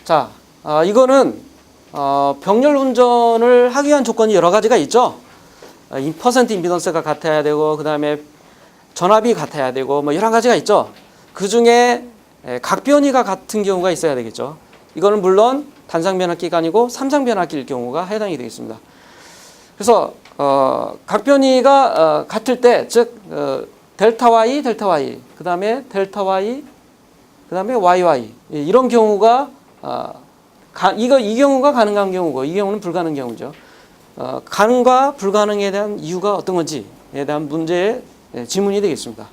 자, 이거는 병렬 운전을 하기 위한 조건이 여러 가지가 있죠. 퍼센트 임피던스가 같아야 되고, 그 다음에 전압이 같아야 되고, 뭐 여러 가지가 있죠. 그 중에 각변이가 같은 경우가 있어야 되겠죠. 이거는 물론 단상 변압기가 아니고 삼상 변압기일 경우가 해당이 되겠습니다. 그래서 각변이가 같을 때, 즉 델타 Y, 그 다음에 델타 Y, 그 다음에 YY 이런 경우가 이 경우가 가능한 경우고, 이 경우는 불가능한 경우죠. 가능과 불가능에 대한 이유가 어떤 건지에 대한 문제의 지문이 되겠습니다.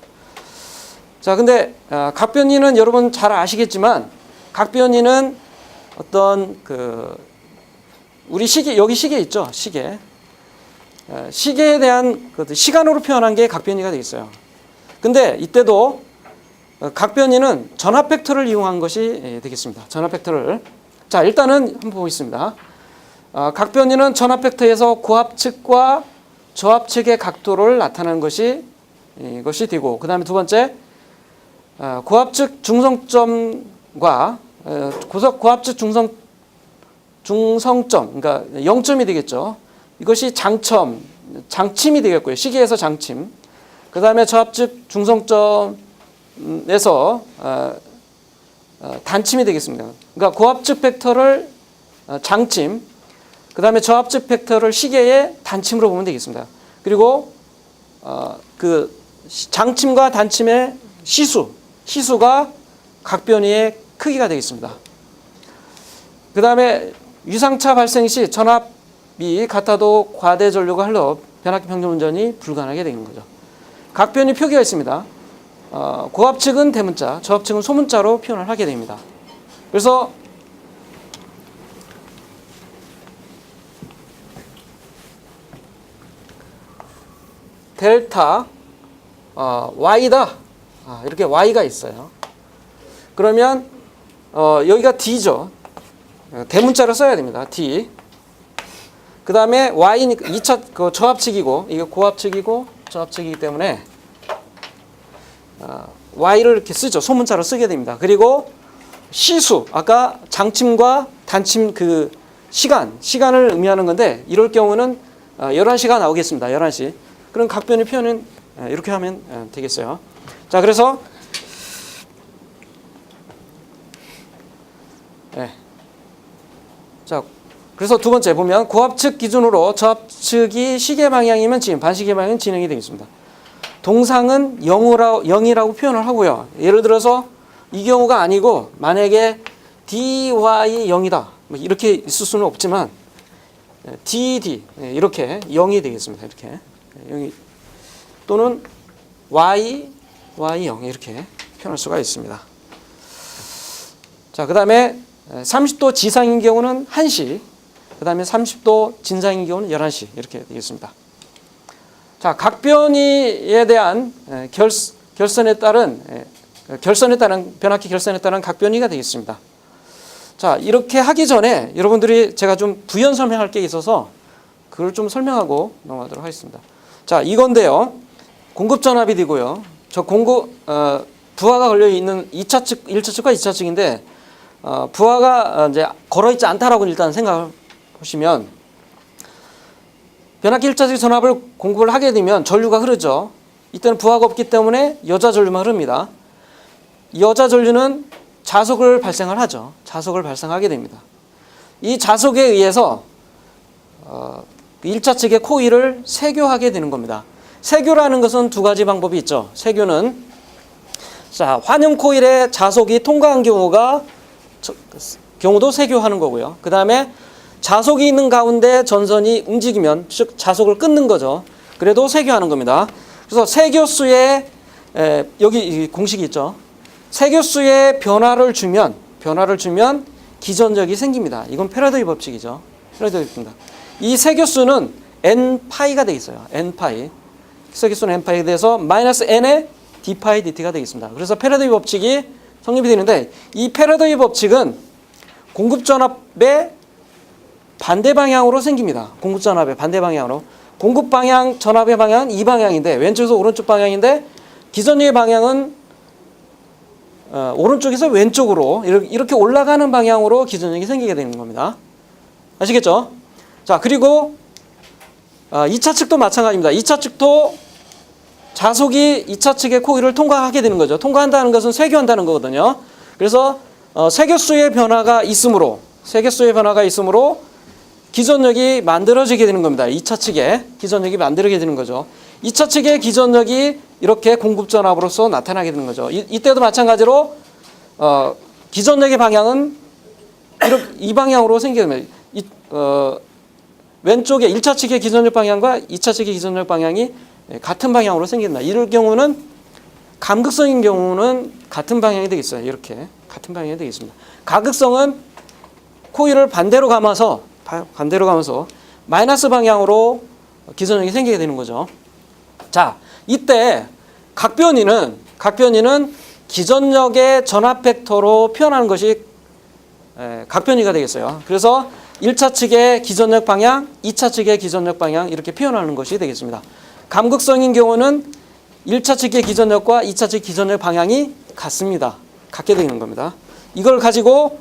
자, 근데 각변이는 여러분 잘 아시겠지만, 각변이는 어떤 우리 시계, 여기 시계 있죠, 시계. 시계에 대한 시간으로 표현한 게 각변이가 되겠어요. 근데 이때도 각변이는 전압 벡터를 이용한 것이 되겠습니다. 전압 벡터를. 자, 일단은 한번 보겠습니다. 각변이는 전압 벡터에서 고압측과 저압측의 각도를 나타내는 것이 이것이 되고, 그 다음에 두 번째, 고압측 중성점과 고압측 중성점, 그러니까 0점이 되겠죠. 이것이 장침이 되겠고요. 시계에서 장침. 그 다음에 저압측 중성점에서 단침이 되겠습니다. 그러니까 고압측 벡터를 장침, 그 다음에 저압측 벡터를 시계의 단침으로 보면 되겠습니다. 그리고 그 장침과 단침의 시수가 각변이의 크기가 되겠습니다. 그 다음에 유상차 발생 시 전압이 같아도 과대 전류가 흘러 변압기 평균 운전이 불가능하게 되는 거죠. 각변이 표기가 있습니다. 고압측은 대문자, 저압측은 소문자로 표현을 하게 됩니다. 그래서 델타 Y다. 이렇게 Y가 있어요. 그러면 여기가 D죠. 대문자로 써야 됩니다. D. 그 다음에 Y는 2차 저압측이고, 이게 고압측이고 저압측이기 때문에 Y를 이렇게 쓰죠. 소문자로 쓰게 됩니다. 그리고 시수, 아까 장침과 단침 시간을 의미하는 건데, 이럴 경우는 11시가 나오겠습니다. 11시. 그럼 각변의 표현은 이렇게 하면 되겠어요. 자, 그래서 자, 그래서 두 번째 보면 고압측 기준으로 저압측이 시계 방향이면 지금, 반시계 방향은 진행이 되겠습니다. 동상은 0이라고 표현을 하고요. 예를 들어서 이 경우가 아니고 만약에 dy 0이다 뭐 이렇게 있을 수는 없지만 dd 이렇게 0이 되겠습니다. 이렇게 0이, 또는 y 0 이렇게 표현할 수가 있습니다. 자, 그 다음에 30도 지상인 경우는 1시, 그 다음에 30도 진상인 경우는 11시 이렇게 되겠습니다. 자, 각변이에 대한 결선에 따른 변압기 결선에 따른 각변이가 되겠습니다. 자, 이렇게 하기 전에 여러분들이 제가 좀 부연 설명할 게 있어서 그걸 좀 설명하고 넘어가도록 하겠습니다. 자, 이건데요. 공급 전압이 되고요. 저 부하가 걸려 있는 2차측, 1차측과 2차측인데 부하가 이제 걸어 있지 않다라고 일단 생각을 하시면, 변압기 1차측 전압을 공급을 하게 되면 전류가 흐르죠. 이때는 부하가 없기 때문에 여자 전류만 흐릅니다. 여자 전류는 자속을 발생을 하죠. 자속을 발생하게 됩니다. 이 자속에 의해서 1차측의 코일을 세교하게 되는 겁니다. 세교라는 것은 두 가지 방법이 있죠. 세교는, 자, 환영 코일에 자속이 통과한 경우도 세교하는 거고요. 그 다음에 자속이 있는 가운데 전선이 움직이면, 즉 자속을 끊는 거죠. 그래도 세교하는 겁니다. 그래서 세교수에 여기 공식이 있죠. 세교수에 변화를 주면 기전력이 생깁니다. 이건 패러데이 법칙이죠. 패러데이 법칙입니다. 이 세교수는 n파이가 되겠어요. n파이. 세교수는 n파이에 대해서 마이너스 n의 d파이 dt가 되겠습니다. 그래서 패러데이 법칙이 성립이 되는데, 이 패러데이 법칙은 공급전압의 반대 방향으로 생깁니다. 공급전압의 반대 방향으로. 공급 방향, 전압의 방향은 이 방향인데, 왼쪽에서 오른쪽 방향인데, 기전력의 방향은 오른쪽에서 왼쪽으로 이렇게 올라가는 방향으로 기전력이 생기게 되는 겁니다. 아시겠죠? 자, 그리고 2차 측도 마찬가지입니다. 2차 측도 자속이 2차 측의 코일을 통과하게 되는 거죠. 통과한다는 것은 쇄교한다는 거거든요. 그래서 쇄교수의 변화가 있으므로 기전력이 만들어지게 되는 겁니다. 2차 측에 기전력이 만들어지게 되는 거죠. 2차 측의 기전력이 이렇게 공급전압으로서 나타나게 되는 거죠. 이때도 마찬가지로 기전력의 방향은 이 방향으로 생기게 됩니다. 왼쪽에 1차 측의 기전력 방향과 2차 측의 기전력 방향이 같은 방향으로 생긴다. 이럴 경우는 감극성인 경우는 같은 방향이 되겠어요. 이렇게 같은 방향이 되겠습니다. 가극성은 코일을 반대로 감아서 마이너스 방향으로 기전력이 생기게 되는 거죠. 자, 이때 각변이는 기전력의 전압 벡터로 표현하는 것이 각변이가 되겠어요. 그래서 1차 측의 기전력 방향, 2차 측의 기전력 방향 이렇게 표현하는 것이 되겠습니다. 감극성인 경우는 1차 측의 기전력과 2차 측 기전력 방향이 같습니다. 같게 되는 겁니다. 이걸 가지고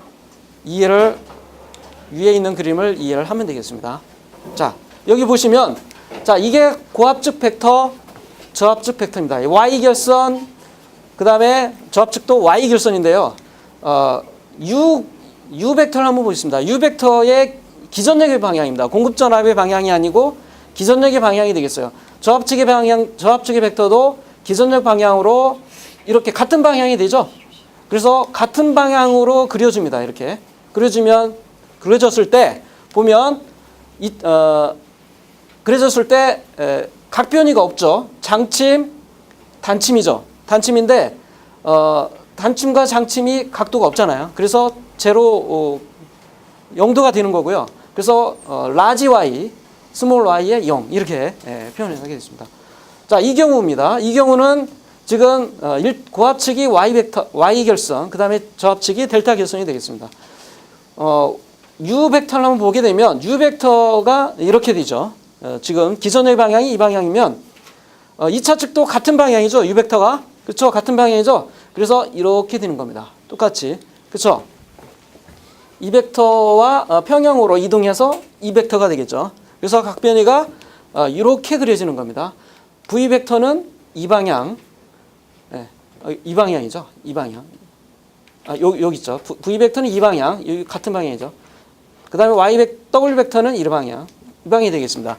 이해를 위에 있는 그림을 이해를 하면 되겠습니다. 자, 여기 보시면 자, 이게 고압측 벡터, 저압측 벡터입니다. Y 결선, 그 다음에 저압측도 Y 결선인데요. U 벡터를 한번 보겠습니다. U 벡터의 기전력의 방향입니다. 공급전압의 방향이 아니고 기전력의 방향이 되겠어요. 저압측의 벡터도 기전력 방향으로 이렇게 같은 방향이 되죠. 그래서 같은 방향으로 그려집니다. 이렇게 그려졌을 때 보면 그려졌을 때 각변이가 없죠. 장침, 단침이죠. 단침인데 단침과 장침이 각도가 없잖아요. 그래서 제로 0도가 되는 거고요. 그래서 라지 y, 스몰 y의 0 이렇게 표현하게 됐습니다. 자, 이 경우입니다. 이 경우는 지금 고압 측이 y 결선, 그 다음에 저압 측이 델타 결선이 되겠습니다. U 벡터를 한번 보게 되면 U 벡터가 이렇게 되죠. 지금 기전의 방향이 이 방향이면 2차 측도 같은 방향이죠. U 벡터가. 그렇죠? 같은 방향이죠. 그래서 이렇게 되는 겁니다. 똑같이. 그렇죠? 이 벡터와 평형으로 이동해서 이 벡터가 되겠죠. 그래서 각변이가 이렇게 그려지는 겁니다. V 벡터는 이 방향. 이 방향이죠. 이 방향. 여기 있죠. V 벡터는 이 방향. 여기 같은 방향이죠. 그 다음에 W 벡터는 이 방향. 이 방향이 되겠습니다.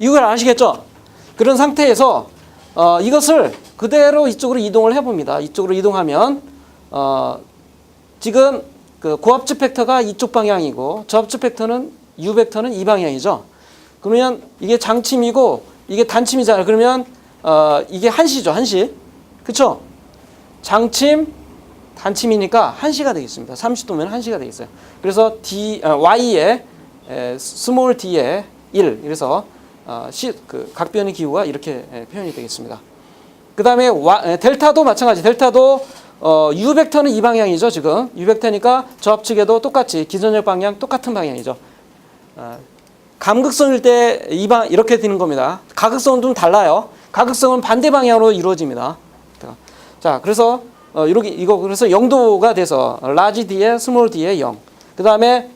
이걸 아시겠죠? 그런 상태에서 이것을 그대로 이쪽으로 이동을 해봅니다. 이쪽으로 이동하면 지금 그 고압측 벡터가 이쪽 방향이고 저압측 벡터는 U 벡터는 이 방향이죠. 그러면 이게 장침이고 이게 단침이잖아요. 그러면 이게 한시죠. 한시. 그렇죠? 장침, 단침이니까 한시가 되겠습니다. 30도면 한시가 되겠어요. 그래서 Y에 스몰 D에 1. 그래서 그 각변의 기호가 이렇게 표현이 되겠습니다. 그 다음에 델타도 마찬가지. 델타도 U 벡터는 이 방향이죠. 지금 U 벡터니까 저압측에도 똑같이 기전력 방향 똑같은 방향이죠. 감극성일 때 이렇게 되는 겁니다. 가극성은 좀 달라요. 가극성은 반대 방향으로 이루어집니다. 자, 그래서 그래서 0도가 돼서 라지 D에 스몰 D에 0. 그 다음에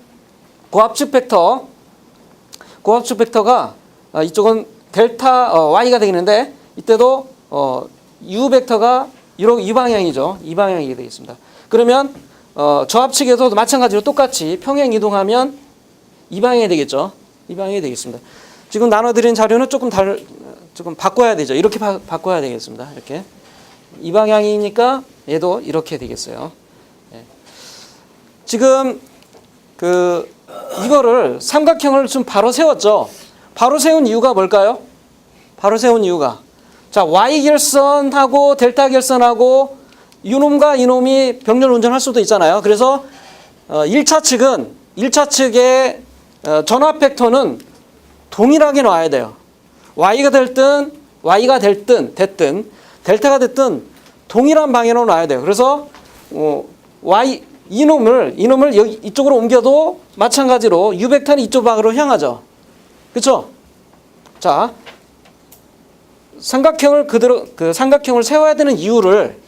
고압측 벡터가 이쪽은 델타 Y가 되겠는데 이때도 U 벡터가 이 방향이죠. 이 방향이 되겠습니다. 그러면 저압측에서도 마찬가지로 똑같이 평행 이동하면 이 방향이 되겠죠. 이 방향이 되겠습니다. 지금 나눠드린 자료는 조금 바꿔야 되죠. 이렇게 바꿔야 되겠습니다. 이렇게 이 방향이니까 얘도 이렇게 되겠어요. 지금 이거를 삼각형을 좀 바로 세웠죠. 바로 세운 이유가 뭘까요? 바로 세운 이유가 자, Y 결선하고 델타 결선하고 이놈과 이놈이 병렬 운전할 수도 있잖아요. 그래서 1차 측의 전압 벡터는 동일하게 놔야 돼요. Y가 됐든 델타가 됐든 동일한 방향으로 놔야 돼요. 그래서 이놈을 여기 이쪽으로 옮겨도 마찬가지로 U 벡터는 이쪽 방으로 향하죠. 그렇죠? 자, 삼각형을 세워야 되는 이유를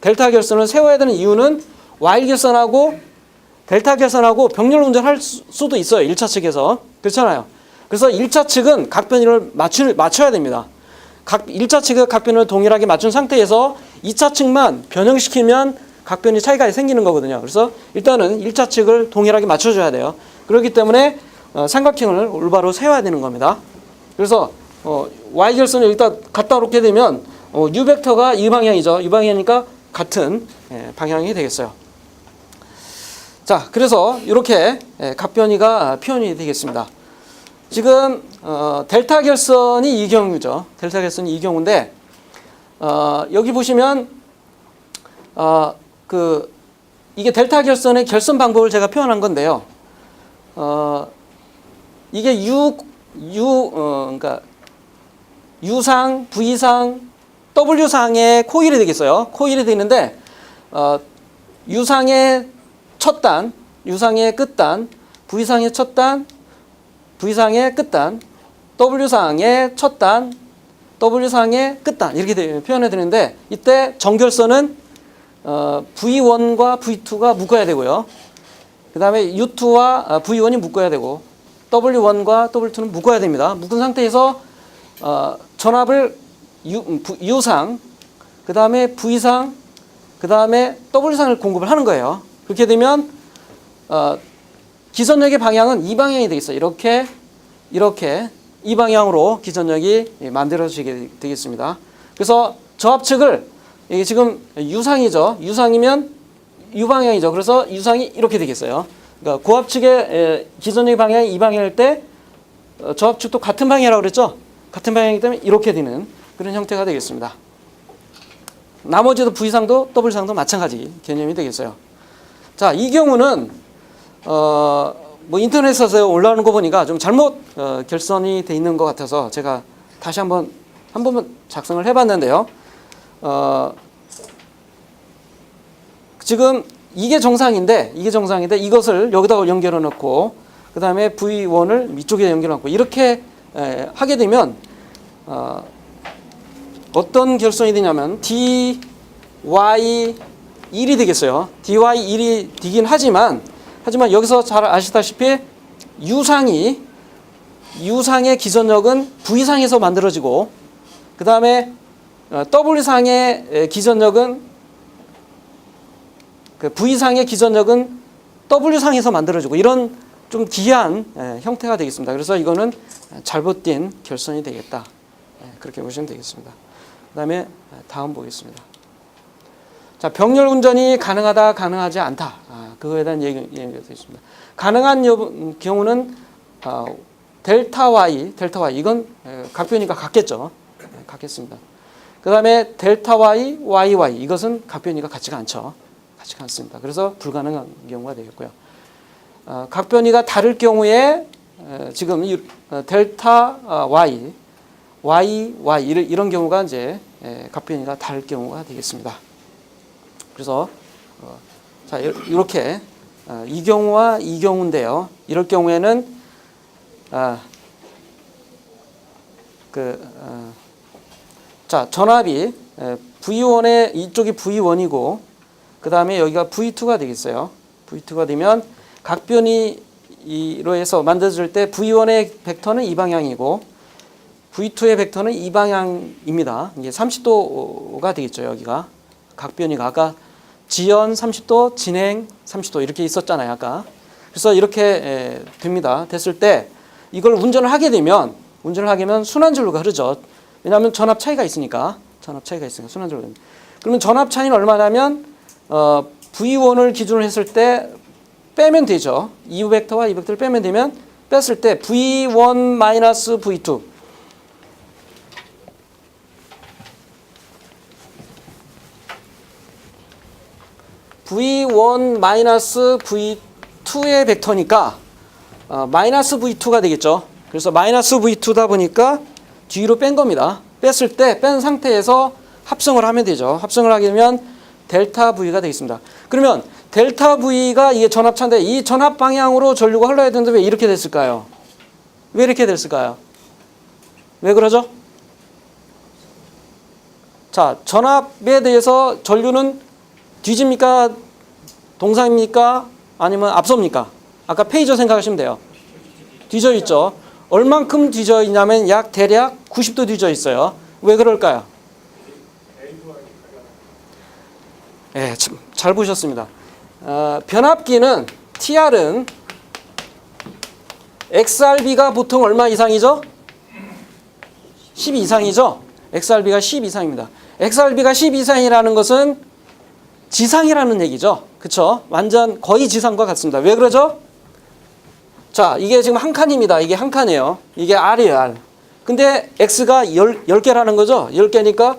델타 결선을 세워야 되는 이유는 Y 결선하고 델타 결선하고 병렬 운전할 수도 있어요. 1차 측에서. 그렇잖아요. 그래서 1차 측은 각변위를 맞춰야 됩니다. 1차 측의 각변위를 동일하게 맞춘 상태에서 2차 측만 변형시키면 각변위 차이가 생기는 거거든요. 그래서 일단은 1차 측을 동일하게 맞춰줘야 돼요. 그렇기 때문에 삼각형을 올바로 세워야 되는 겁니다. 그래서 Y결선을 일단 갖다 놓게 되면 U벡터가 이 방향이죠. 이 방향이니까 같은 방향이 되겠어요. 자, 그래서 이렇게 각변위가 표현이 되겠습니다. 지금 델타 결선이 이 경우죠. 델타 결선이 이 경우인데 여기 보시면 이게 델타 결선의 결선 방법을 제가 표현한 건데요. 이게 그러니까 U상, V상, W상의 코일이 되겠어요. 코일이 되는데 U상의 첫 단, U상의 끝단, V상의 첫 단, V상의 끝단, W상의 첫 단, W상의 끝단 이렇게 표현해 드리는데 이때 정결선은 V1과 V2가 묶어야 되고요. 그 다음에 U2와 V1이 묶어야 되고 W1과 W2는 묶어야 됩니다. 묶은 상태에서 전압을 U상, 그 다음에 V상, 그 다음에 W상을 공급을 하는 거예요. 그렇게 되면 기전력의 방향은 이 방향이 되겠어요. 이렇게 이 방향으로 기전력이 만들어지게 되겠습니다. 그래서 저압측을 이게 지금 U상이죠. U상이면 U 방향이죠. 그래서 U상이 이렇게 되겠어요. 그러니까 고압측의 기전력의 방향이 이 방향일 때 저압측도 같은 방향이라고 그랬죠. 같은 방향이기 때문에 이렇게 되는 그런 형태가 되겠습니다. 나머지도 V상도 W상도 마찬가지 개념이 되겠어요. 자, 이 경우는 뭐 인터넷에서 올라오는 거 보니까 좀 잘못 결선이 돼 있는 것 같아서 제가 다시 한 번만 작성을 해봤는데요. 지금 이게 정상인데 이것을 여기다가 연결해 놓고 그 다음에 V1을 이쪽에 연결해 놓고 이렇게 하게 되면 어떤 결선이 되냐면 dy1이 되겠어요. dy1이 되긴 하지만 여기서 잘 아시다시피 U상의 기전력은 V상에서 만들어지고 그 다음에 W상의 기전력은 V상의 기전력은 W상에서 만들어지고 이런 좀 기이한 형태가 되겠습니다. 그래서 이거는 잘못된 결선이 되겠다. 그렇게 보시면 되겠습니다. 그 다음에 다음 보겠습니다. 자, 병렬 운전이 가능하다, 가능하지 않다. 그거에 대한 얘기가 되어 있습니다. 가능한 경우는 델타 Y 이건 각변위가 같겠죠. 같겠습니다. 그 다음에 델타 Y, YY 이것은 각변위가 같지가 않죠. 같지가 않습니다. 그래서 불가능한 경우가 되겠고요. 각변위가 다를 경우에 지금 델타 Y, YY 이런 경우가 이제 각변위가 다를 경우가 되겠습니다. 그래서 자, 이렇게 이 경우와 이 경우인데요. 이럴 경우에는 자, 전압이 V1에 이쪽이 V1이고 그 다음에 여기가 V2가 되겠어요. V2가 되면 각변위로 해서 만들어질 때 V1의 벡터는 이 방향이고 V2의 벡터는 이 방향입니다. 이게 30도가 되겠죠. 여기가 각변위가 아까 지연 30도, 진행 30도 이렇게 있었잖아요. 아까. 그래서 이렇게 됩니다. 됐을 때 이걸 운전을 하게 되면 순환전류가 흐르죠. 왜냐하면 전압 차이가 있으니까 순환전류가 됩니다. 그러면 전압 차이는 얼마냐면 V1을 기준으로 했을 때 빼면 되죠. 이 벡터와 이 벡터를 빼면 되면 뺐을 때 V1 V2 V1 V2의 벡터니까 마이너스 V2가 되겠죠. 그래서 마이너스 V2다 보니까 뒤로 뺀 겁니다. 뺐을 때 뺀 상태에서 합성을 하면 되죠. 합성을 하게 되면 델타 V가 되겠습니다. 그러면 델타 V가 이게 전압차인데 이 전압 방향으로 전류가 흘러야 되는데 왜 이렇게 됐을까요? 왜 이렇게 됐을까요? 왜 그러죠? 자, 전압에 대해서 전류는 뒤집니까? 동사입니까? 아니면 앞섭니까? 아까 페이저 생각하시면 돼요. 뒤져 있죠. 얼만큼 뒤져 있냐면 약 대략 90도 뒤져 있어요. 왜 그럴까요? 네, 잘 보셨습니다. 변압기는 TR은 XRB가 보통 얼마 이상이죠? 10 이상이죠? XRB가 10 이상입니다. XRB가 10 이상이라는 것은 지상이라는 얘기죠. 그쵸? 완전 거의 지상과 같습니다. 왜 그러죠? 자, 이게 지금 한 칸입니다. 이게 한 칸이에요. 이게 R이에요, R. 근데 X가 10개라는 거죠? 10개니까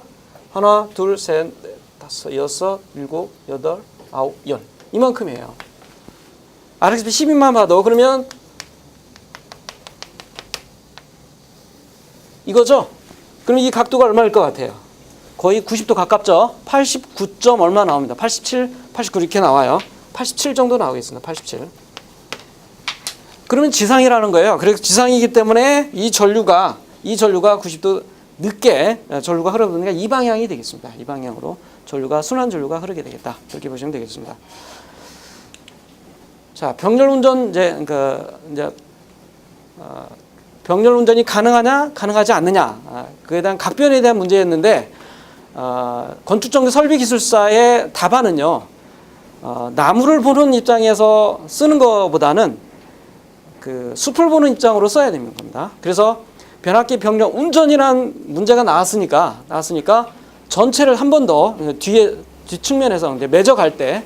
하나, 둘, 셋, 넷, 다섯, 여섯, 일곱, 여덟, 아홉, 열. 이만큼이에요. RXB 10인만 봐도 그러면 이거죠? 그럼 이 각도가 얼마일 것 같아요? 거의 90도 가깝죠? 89점 얼마 나옵니다. 87, 89 이렇게 나와요. 87 정도 나오겠습니다. 87. 그러면 지상이라는 거예요. 그래서 지상이기 때문에 이 전류가 90도 늦게 전류가 흐르니까 이 방향이 되겠습니다. 이 방향으로 순환 전류가 흐르게 되겠다. 이렇게 보시면 되겠습니다. 자, 병렬 운전 병렬 운전이 가능하냐, 가능하지 않느냐, 그에 대한 각변에 대한 문제였는데 건축정비 설비기술사의 답안은요, 나무를 보는 입장에서 쓰는 것보다는 그 숲을 보는 입장으로 써야 되는 겁니다. 그래서 변압기 병렬 운전이란 문제가 나왔으니까 전체를 한 번 더 뒷측면에서 이제 매적할 때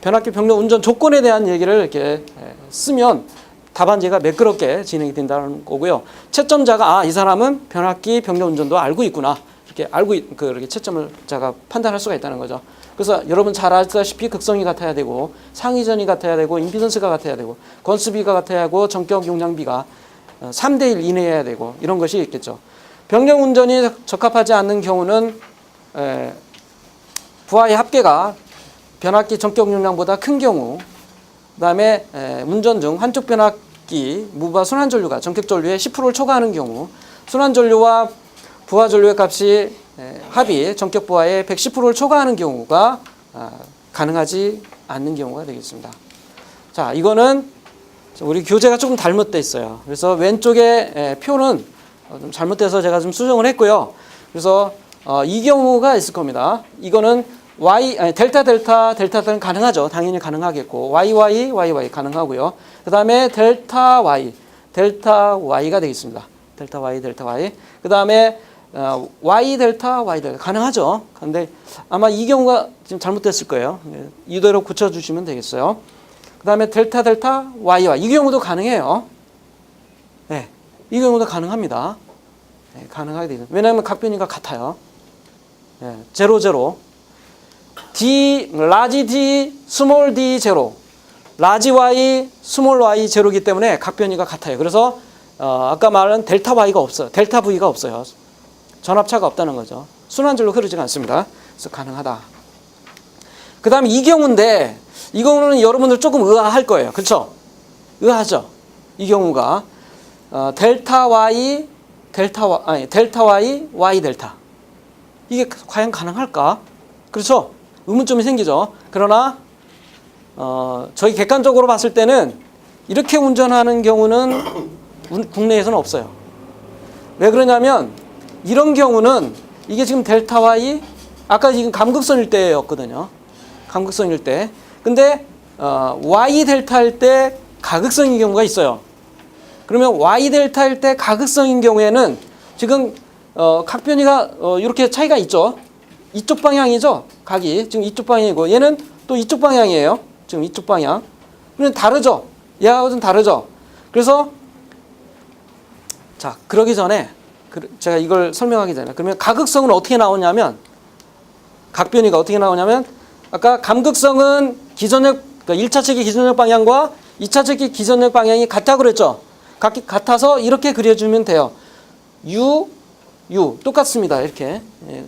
변압기 병렬 운전 조건에 대한 얘기를 이렇게 쓰면 답안지가 매끄럽게 진행이 된다는 거고요. 채점자가 이 사람은 변압기 병렬 운전도 알고 있구나. 이렇게 채점을 자가 판단할 수가 있다는 거죠. 그래서 여러분 잘 아시다시피 극성이 같아야 되고 상위전이 같아야 되고 임피던스가 같아야 되고 건수비가 같아야 하고 전격 용량비가 3대1 이내여야 되고 이런 것이 있겠죠. 병렬 운전이 적합하지 않는 경우는 부하의 합계가 변압기 전격 용량보다 큰 경우, 그다음에 운전 중 한쪽 변압기 무부하 순환 전류가 전격 전류의 10%를 초과하는 경우, 순환 전류와 부하 전류의 값이 합이 전격 부하의 110%를 초과하는 경우가 가능하지 않는 경우가 되겠습니다. 자, 이거는 우리 교재가 조금 잘못되어 있어요. 그래서 왼쪽에 표는 좀 잘못돼서 제가 좀 수정을 했고요. 그래서 이 경우가 있을 겁니다. 이거는 델타는 가능하죠. 당연히 가능하겠고, YY 가능하고요. 그 다음에 델타 Y가 되겠습니다. 델타 Y. 그 다음에 Y 델타 가능하죠. 근데 아마 이 경우가 지금 잘못됐을 거예요. 이대로 고쳐주시면 되겠어요. 그 다음에 델타 YY 이 경우도 가능해요. 네, 이 경우도 가능합니다. 네, 가능하게 되죠. 왜냐하면 각 변이가 같아요. 네, 0, D, 라지 D, 스몰 D, 0. 라지 Y, 스몰 Y, 0이기 때문에 각 변이가 같아요. 그래서 아까 말한 델타 Y가 없어요. 델타 V가 없어요. 전압차가 없다는 거죠. 순환절로 흐르지가 않습니다. 그래서 가능하다. 그 다음에 이 경우인데, 이 경우는 여러분들 조금 의아할 거예요. 그렇죠? 의아하죠? 이 경우가 델타 Y, Y 델타. 이게 과연 가능할까? 그렇죠? 의문점이 생기죠. 그러나 저희 객관적으로 봤을 때는 이렇게 운전하는 경우는 국내에서는 없어요. 왜 그러냐면 이런 경우는 이게 지금 델타 Y, 아까 지금 감극선일 때였거든요. 감극선일 때. 근데 Y 델타일 때 가극성인 경우가 있어요. 그러면 Y 델타일 때 가극성인 경우에는 지금 각 변이가 이렇게 차이가 있죠. 이쪽 방향이죠. 각이 지금 이쪽 방향이고 얘는 또 이쪽 방향이에요. 지금 이쪽 방향. 그러면 다르죠. 얘하고 좀 다르죠. 그래서 자, 그러기 전에 제가 이걸 설명하기 전에 그러면 가극성은 어떻게 나오냐면 각 변이가 어떻게 나오냐면 아까 감극성은 기전력, 그러니까 1차측의 기전력 방향과 2차측의 기전력 방향이 같다고 그랬죠. 같아서 이렇게 그려주면 돼요. U 똑같습니다. 이렇게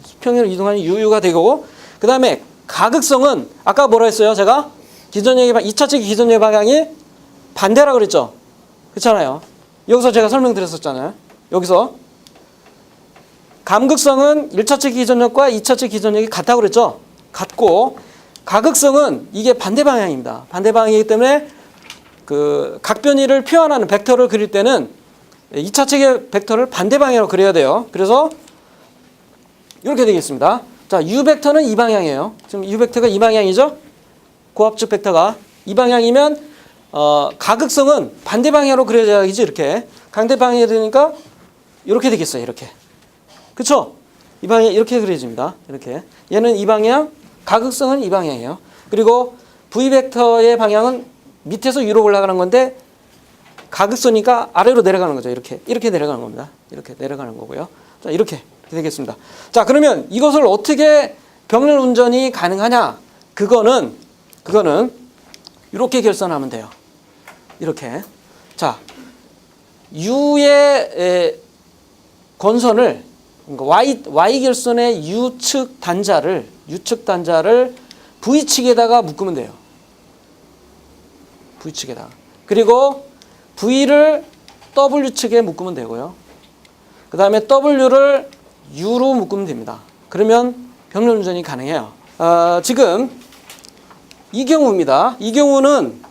수평으로 이동하는 UU가 되고, 그 다음에 가극성은 아까 뭐라 했어요? 제가 2차측의 기전력 방향이 반대라고 그랬죠. 그렇잖아요. 여기서 제가 설명드렸었잖아요. 여기서 감극성은 1차측 기전력과 2차측 기전력이 같다고 그랬죠? 같고 가극성은 이게 반대 방향입니다. 반대 방향이기 때문에 그 각변이를 표현하는 벡터를 그릴 때는 2차측의 벡터를 반대 방향으로 그려야 돼요. 그래서 이렇게 되겠습니다. 자, U 벡터는 이 방향이에요. 지금 U 벡터가 이 방향이죠? 고압축 벡터가 이 방향이면 가극성은 반대 방향으로 그려져야지. 이렇게 강대 방향이 되니까 이렇게 되겠어요. 이렇게. 그렇죠? 이 방향 이렇게 그려집니다. 이렇게. 얘는 이 방향, 가극성은 이 방향이에요. 그리고 V 벡터의 방향은 밑에서 위로 올라가는 건데 가극성이니까 아래로 내려가는 거죠. 이렇게 내려가는 겁니다. 이렇게 내려가는 거고요. 자, 이렇게 되겠습니다. 자, 그러면 이것을 어떻게 병렬 운전이 가능하냐? 그거는 이렇게 결선하면 돼요. 이렇게. 자, U의 건선을 Y 결선의 U축 단자를 V축에다가 묶으면 돼요. V축에다가. 그리고 V를 W축에 묶으면 되고요. 그 다음에 W를 U로 묶으면 됩니다. 그러면 병렬 운전이 가능해요. 지금 이 경우입니다. 이 경우는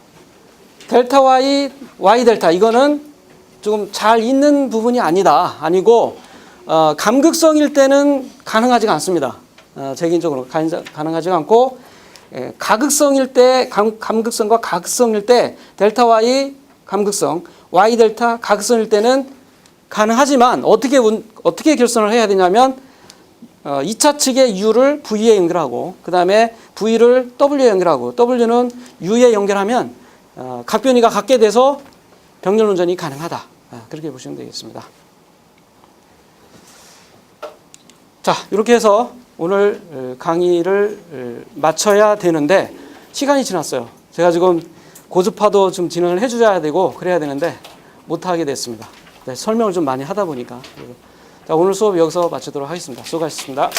델타 Y, Y 델타 이거는 조금 잘 있는 부분이 아니고 감극성일 때는 가능하지가 않습니다. 제 개인적으로 가능하지가 않고 가극성일 때 감극성과 가극성일 때 델타 Y 감극성, Y 델타 가극성일 때는 가능하지만 어떻게 결선을 해야 되냐면 2차 측의 U를 V에 연결하고 그 다음에 V를 W에 연결하고 W는 U에 연결하면 각변이가 같게 돼서 병렬 운전이 가능하다. 그렇게 보시면 되겠습니다. 자, 이렇게 해서 오늘 강의를 마쳐야 되는데 시간이 지났어요. 제가 지금 고주파도 좀 진행을 해줘야 되고 그래야 되는데 못하게 됐습니다. 네, 설명을 좀 많이 하다 보니까. 자, 오늘 수업 여기서 마치도록 하겠습니다. 수고하셨습니다.